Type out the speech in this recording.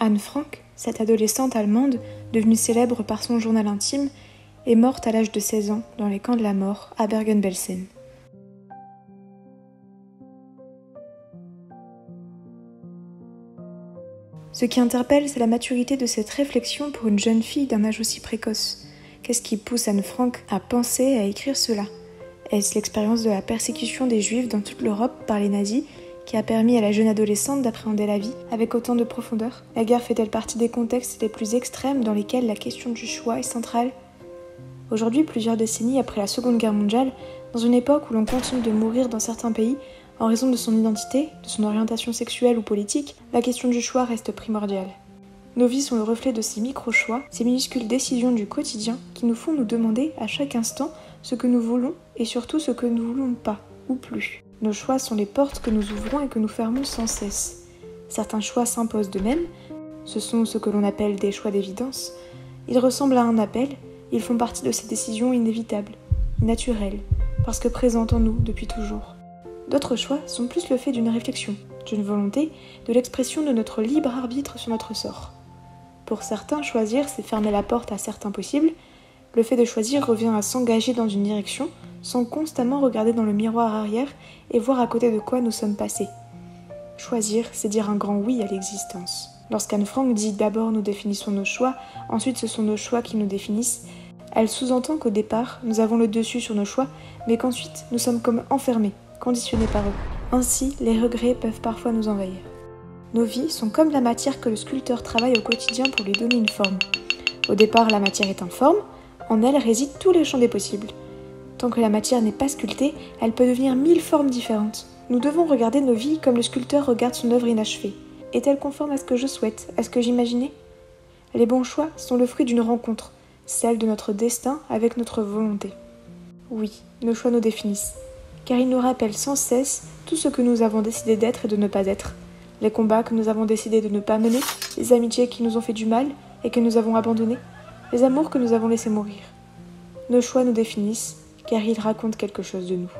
Anne Frank, cette adolescente allemande, devenue célèbre par son journal intime, est morte à l'âge de 16 ans dans les camps de la mort à Bergen-Belsen. Ce qui interpelle, c'est la maturité de cette réflexion pour une jeune fille d'un âge aussi précoce. Qu'est-ce qui pousse Anne Frank à penser et à écrire cela ? Est-ce l'expérience de la persécution des Juifs dans toute l'Europe par les nazis qui a permis à la jeune adolescente d'appréhender la vie avec autant de profondeur ? La guerre fait-elle partie des contextes les plus extrêmes dans lesquels la question du choix est centrale ? Aujourd'hui, plusieurs décennies après la Seconde Guerre mondiale, dans une époque où l'on continue de mourir dans certains pays en raison de son identité, de son orientation sexuelle ou politique, la question du choix reste primordiale. Nos vies sont le reflet de ces micro-choix, ces minuscules décisions du quotidien qui nous font nous demander à chaque instant ce que nous voulons et surtout ce que nous ne voulons pas ou plus. Nos choix sont les portes que nous ouvrons et que nous fermons sans cesse. Certains choix s'imposent d'eux-mêmes, ce sont ce que l'on appelle des choix d'évidence. Ils ressemblent à un appel, ils font partie de ces décisions inévitables, naturelles, parce que présentes en nous depuis toujours. D'autres choix sont plus le fait d'une réflexion, d'une volonté, de l'expression de notre libre arbitre sur notre sort. Pour certains, choisir, c'est fermer la porte à certains possibles. Le fait de choisir revient à s'engager dans une direction, sans constamment regarder dans le miroir arrière et voir à côté de quoi nous sommes passés. Choisir, c'est dire un grand oui à l'existence. Lorsqu'Anne Frank dit « d'abord nous définissons nos choix, ensuite ce sont nos choix qui nous définissent », elle sous-entend qu'au départ, nous avons le dessus sur nos choix, mais qu'ensuite nous sommes comme enfermés, conditionnés par eux. Ainsi, les regrets peuvent parfois nous envahir. Nos vies sont comme la matière que le sculpteur travaille au quotidien pour lui donner une forme. Au départ, la matière est informe, en elle résident tous les champs des possibles. Tant que la matière n'est pas sculptée, elle peut devenir 1000 formes différentes. Nous devons regarder nos vies comme le sculpteur regarde son œuvre inachevée. Est-elle conforme à ce que je souhaite, à ce que j'imaginais ? Les bons choix sont le fruit d'une rencontre, celle de notre destin avec notre volonté. Oui, nos choix nous définissent, car ils nous rappellent sans cesse tout ce que nous avons décidé d'être et de ne pas être. Les combats que nous avons décidé de ne pas mener, les amitiés qui nous ont fait du mal et que nous avons abandonnées, les amours que nous avons laissés mourir. Nos choix nous définissent, car ils racontent quelque chose de nous.